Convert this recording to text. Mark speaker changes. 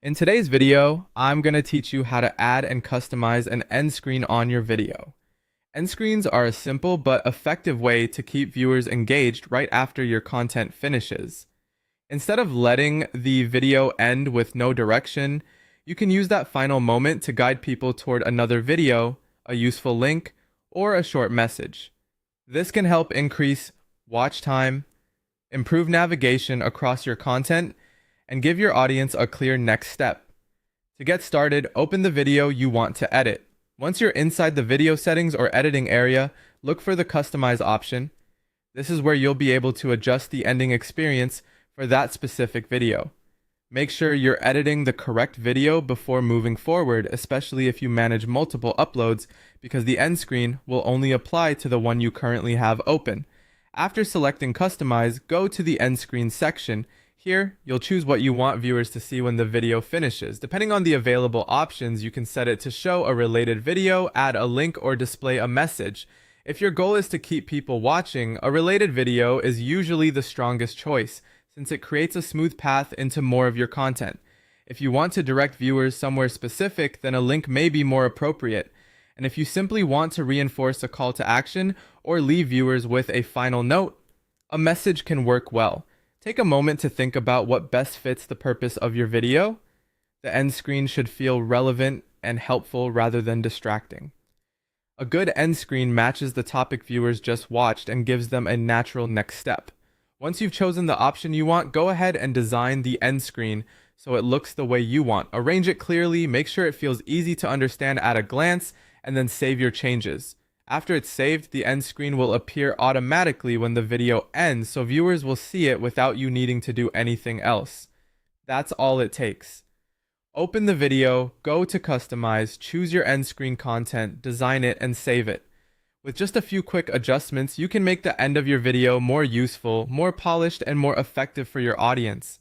Speaker 1: In today's video, I'm going to teach you how to add and customize an end screen on your video. End screens are a simple but effective way to keep viewers engaged right after your content finishes. Instead of letting the video end with no direction, you can use that final moment to guide people toward another video, a useful link, or a short message. This can help increase watch time, improve navigation across your content, and give your audience a clear next step. To get started, open the video you want to edit. Once you're inside the video settings or editing area, look for the Customize option. This is where you'll be able to adjust the ending experience for that specific video. Make sure you're editing the correct video before moving forward, especially if you manage multiple uploads, because the end screen will only apply to the one you currently have open. After selecting Customize, go to the end screen section. Here, you'll choose what you want viewers to see when the video finishes. Depending on the available options, you can set it to show a related video, add a link, or display a message. If your goal is to keep people watching, a related video is usually the strongest choice, since it creates a smooth path into more of your content. If you want to direct viewers somewhere specific, then a link may be more appropriate. And if you simply want to reinforce a call to action or leave viewers with a final note, a message can work well. Take a moment to think about what best fits the purpose of your video. The end screen should feel relevant and helpful rather than distracting. A good end screen matches the topic viewers just watched and gives them a natural next step. Once you've chosen the option you want, go ahead and design the end screen so it looks the way you want. Arrange it clearly, make sure it feels easy to understand at a glance, and then save your changes. After it's saved, the end screen will appear automatically when the video ends, so viewers will see it without you needing to do anything else. That's all it takes. Open the video, go to Customize, choose your end screen content, design it, and save it. With just a few quick adjustments, you can make the end of your video more useful, more polished, and more effective for your audience.